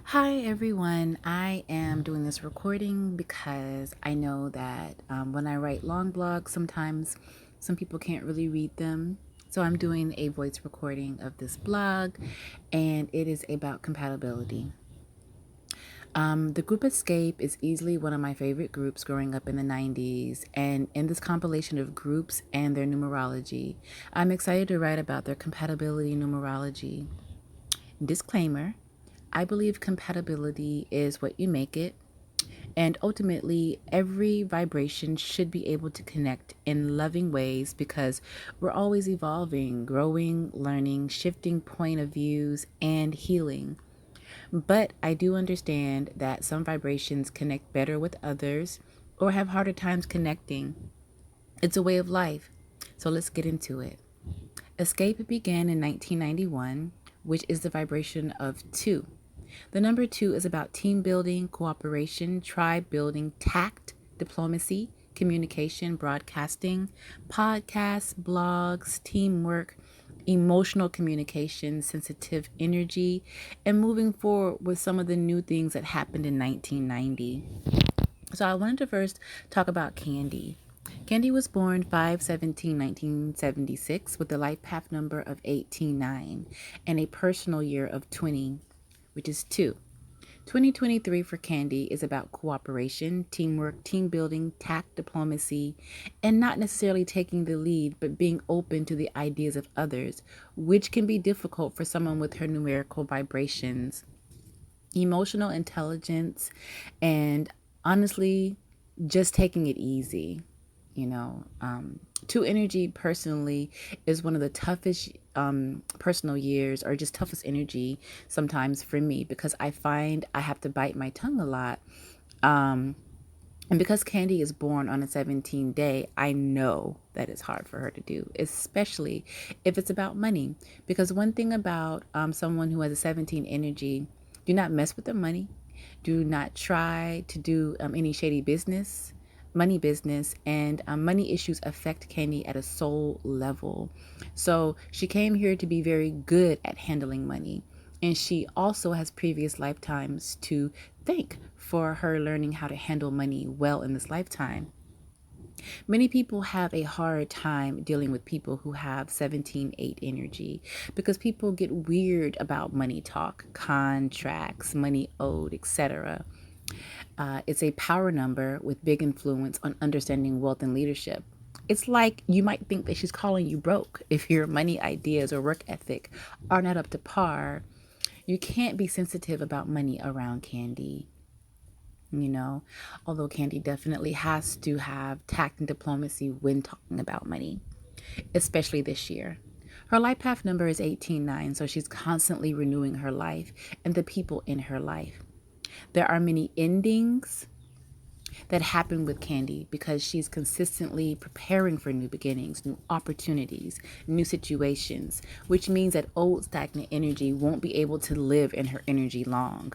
Hi everyone, I am doing this recording because I know that when I write long blogs, sometimes some people can't really read them. So I'm doing a voice recording of this blog, and it is about compatibility. The group Xscape is easily one of my favorite groups growing up in the 90s, and in this compilation of groups and their numerology, I'm excited to write about their compatibility numerology. Disclaimer: I believe compatibility is what you make it, and ultimately, every vibration should be able to connect in loving ways because we're always evolving, growing, learning, shifting point of views, and healing. But I do understand that some vibrations connect better with others or have harder times connecting. It's a way of life. So let's get into it. Escape began in 1991, which is the vibration of two. The number two is about team building, cooperation, tribe building, tact, diplomacy, communication, broadcasting, podcasts, blogs, teamwork, emotional communication, sensitive energy, and moving forward with some of the new things that happened in 1990. So I wanted to first talk about Candy. Candy was born 5/17/1976 with a life path number of 189 and a personal year of 20, which is 2. 2023 for Candy is about cooperation, teamwork, team building, tact, diplomacy, and not necessarily taking the lead, but being open to the ideas of others, which can be difficult for someone with her numerical vibrations. Emotional intelligence, and honestly, just taking it easy. You know, two energy personally is one of the toughest personal years, or just toughest energy sometimes for me, because I find I have to bite my tongue a lot. Um, and because Candy is born on a 17 day, I know that it's hard for her to do, especially if it's about money. Because one thing about someone who has a 17 energy, do not mess with the money. Do not try to do any shady business, money business, and money issues affect Candy at a soul level. So she came here to be very good at handling money. And she also has previous lifetimes to thank for her learning how to handle money well in this lifetime. Many people have a hard time dealing with people who have 17/8 energy because people get weird about money talk, contracts, money owed, etc. It's a power number with big influence on understanding wealth and leadership. It's like you might think that she's calling you broke if your money ideas or work ethic are not up to par. You can't be sensitive about money around Candy, you know, although Candy definitely has to have tact and diplomacy when talking about money, especially this year. Her life path number is 189, so she's constantly renewing her life and the people in her life. There are many endings that happen with Candy because she's consistently preparing for new beginnings, new opportunities, new situations, which means that old stagnant energy won't be able to live in her energy long.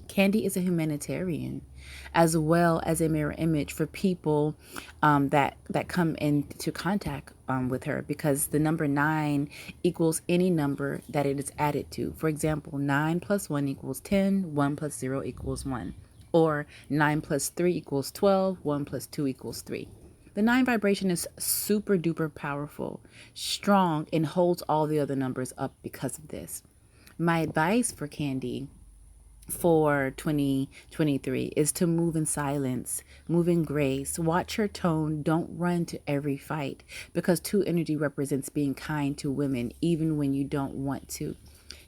Candy is a humanitarian, as well as a mirror image for people that come into contact with her, because the number 9 equals any number that it is added to. For example, 9 plus 1 equals 10, 1 plus 0 equals 1. Or 9 plus 3 equals 12, 1 plus 2 equals 3. The 9 vibration is super duper powerful, strong, and holds all the other numbers up because of this. My advice for Candy for 2023 is to move in silence, move in grace, watch her tone, don't run to every fight, because 2 energy represents being kind to women even when you don't want to.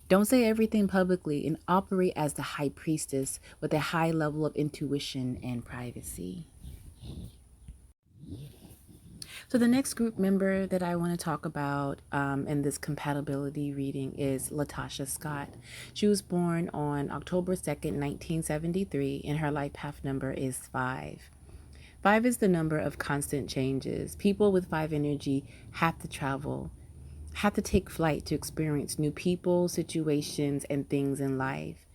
Don't say everything publicly, and operate as the high priestess with a high level of intuition and privacy. So the next group member that I want to talk about in this compatibility reading is Latasha Scott. She was born on October 2nd, 1973, and her life path number is 5. 5 is the number of constant changes. People with 5 energy have to travel, have to take flight to experience new people, situations, and things in life.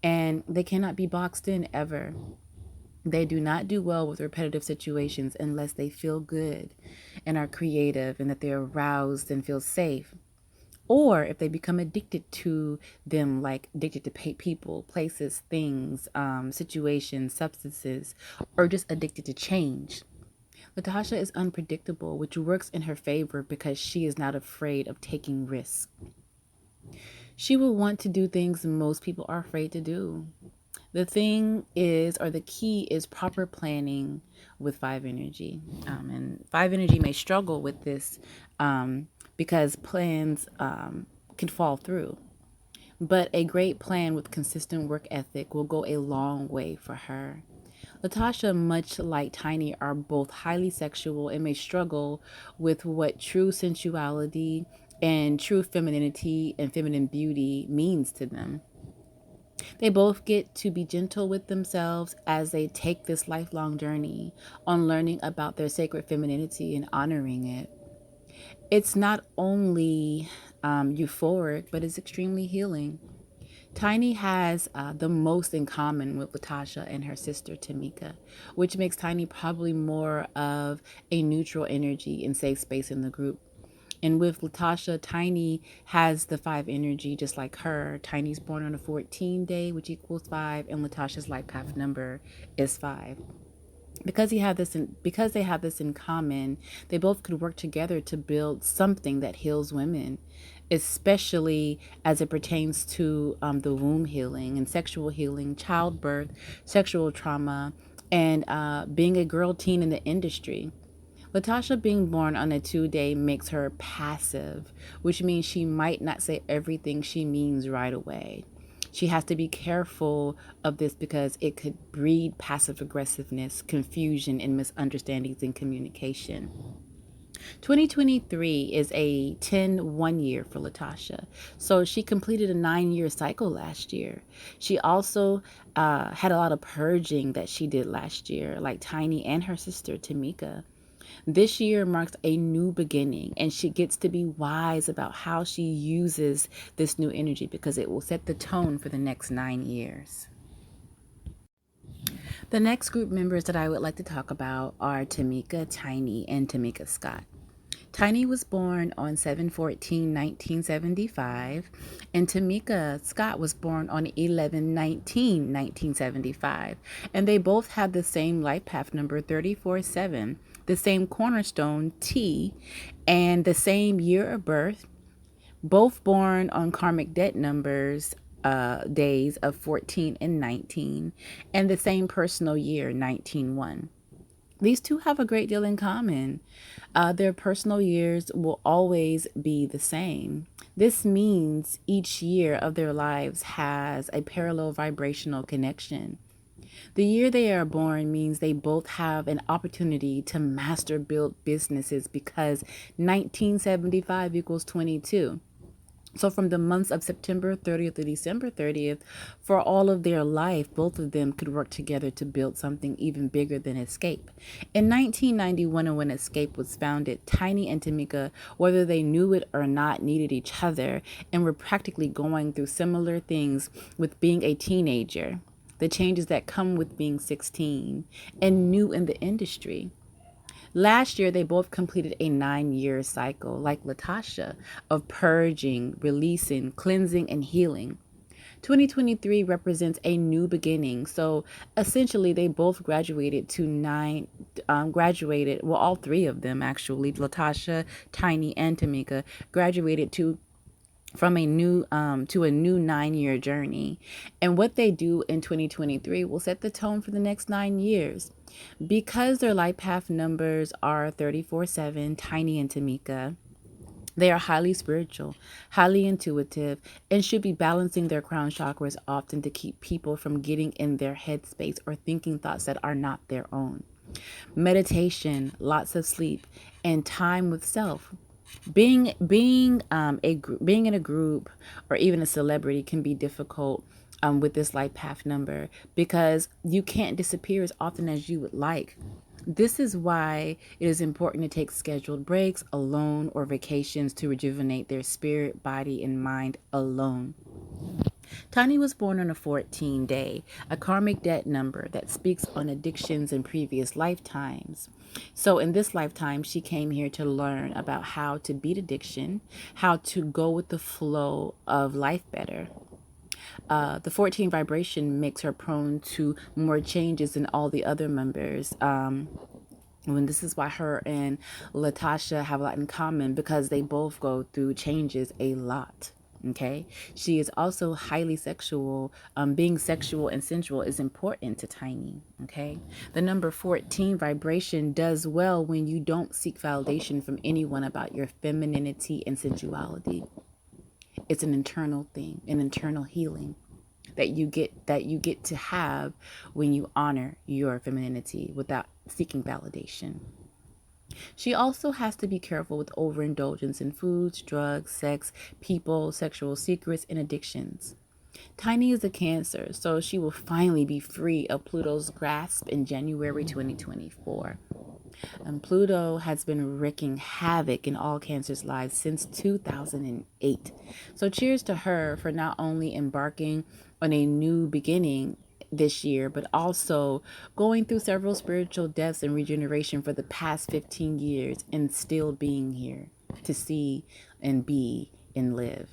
And they cannot be boxed in ever. They do not do well with repetitive situations unless they feel good and are creative and that they're aroused and feel safe. or if they become addicted to them, like addicted to people, places, things, situations, substances, or just addicted to change. Latasha is unpredictable, which works in her favor because she is not afraid of taking risks. She will want to do things most people are afraid to do. The thing is, or the key is proper planning with five energy. And five energy may struggle with this because plans can fall through. But a great plan with consistent work ethic will go a long way for her. Latasha, much like Tiny, are both highly sexual and may struggle with what true sensuality and true femininity and feminine beauty means to them. They both get to be gentle with themselves as they take this lifelong journey on learning about their sacred femininity and honoring it. It's not only euphoric, but it's extremely healing. Tiny has the most in common with Latasha and her sister Tamika, which makes Tiny probably more of a neutral energy and safe space in the group. And with Latasha, Tiny has the five energy just like her. Tiny's born on a 14 day, which equals five, and Latasha's life path number is five. Because they have this in common, they both could work together to build something that heals women, especially as it pertains to the womb healing and sexual healing, childbirth, sexual trauma, and being a girl teen in the industry. Latasha being born on a 2 day makes her passive, which means she might not say everything she means right away. She has to be careful of this because it could breed passive aggressiveness, confusion, and misunderstandings in communication. 2023 is a 10 year for Latasha. So she completed a 9 year cycle last year. She also had a lot of purging that she did last year, like Tiny and her sister Tamika. This year marks a new beginning, and she gets to be wise about how she uses this new energy because it will set the tone for the next 9 years. The next group members that I would like to talk about are Tamika, Tiny, and Tamika Scott. Tiny was born on 7/14/1975, and Tamika Scott was born on 11/19/1975. And they both have the same life path number 34/7, the same cornerstone T, and the same year of birth, both born on karmic debt numbers days of 14 and 19, and the same personal year, 19/1. These two have a great deal in common. Their personal years will always be the same. This means each year of their lives has a parallel vibrational connection. The year they are born means they both have an opportunity to master build businesses because 1975 equals 22. So from the months of September 30th to December 30th, for all of their life, both of them could work together to build something even bigger than Xscape. In 1991, when Xscape was founded, Tiny and Tamika, whether they knew it or not, needed each other and were practically going through similar things with being a teenager, the changes that come with being 16 and new in the industry. Last year, they both completed a 9 year cycle, like Latasha, of purging, releasing, cleansing, and healing. 2023 represents a new beginning. So essentially, they both graduated to well, all three of them actually, Latasha, Tiny, and Tamika, graduated from a new to a new 9 year journey. And what they do in 2023 will set the tone for the next 9 years. Because their life path numbers are 34/7, Tiny and Tamika, they are highly spiritual, highly intuitive, and should be balancing their crown chakras often to keep people from getting in their headspace or thinking thoughts that are not their own. Meditation, lots of sleep, and time with self. Being in a group or even a celebrity can be difficult with this life path number because you can't disappear as often as you would like. This is why it is important to take scheduled breaks alone or vacations to rejuvenate their spirit, body, and mind alone. Tiny was born on a 14 day, a karmic debt number that speaks on addictions in previous lifetimes. So, in this lifetime, she came here to learn about how to beat addiction, how to go with the flow of life better. The 14 vibration makes her prone to more changes than all the other members. When this is why her and Latasha have a lot in common because they both go through changes a lot. Okay, she is also highly sexual. Being sexual and sensual is important to Tiny. Okay, the number 14 vibration does well when you don't seek validation from anyone about your femininity and sensuality. It's an internal thing, an internal healing that you get to have when you honor your femininity without seeking validation. She also has to be careful with overindulgence in foods, drugs, sex, people, sexual secrets, and addictions. Tiny is a Cancer, so she will finally be free of Pluto's grasp in January 2024. And Pluto has been wreaking havoc in all Cancer's lives since 2008. So cheers to her for not only embarking on a new beginning this year, but also going through several spiritual deaths and regeneration for the past 15 years and still being here to see and be and live.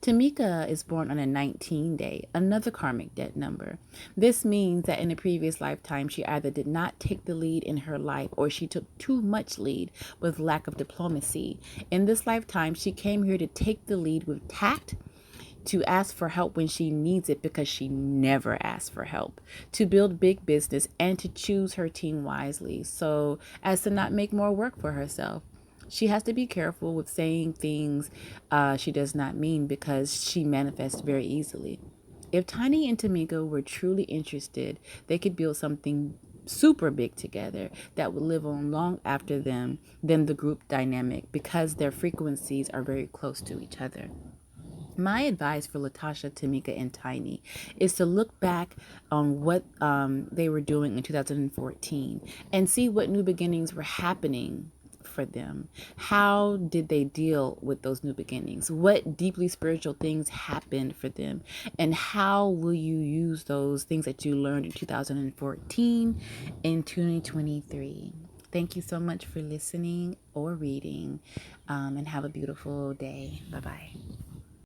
Tamika is born on a 19 day, another karmic debt number. This means that in a previous lifetime, she either did not take the lead in her life or she took too much lead with lack of diplomacy. In this lifetime, she came here to take the lead with tact, to ask for help when she needs it because she never asks for help, to build big business, and to choose her team wisely so as to not make more work for herself. She has to be careful with saying things she does not mean because she manifests very easily. If Tiny and Tamika were truly interested, they could build something super big together that would live on long after them than the group dynamic because their frequencies are very close to each other. My advice for Latasha, Tamika, and Tiny is to look back on what they were doing in 2014 and see what new beginnings were happening for them. How did they deal with those new beginnings? What deeply spiritual things happened for them? And how will you use those things that you learned in 2014 in 2023? Thank you so much for listening or reading, and have a beautiful day. Bye bye.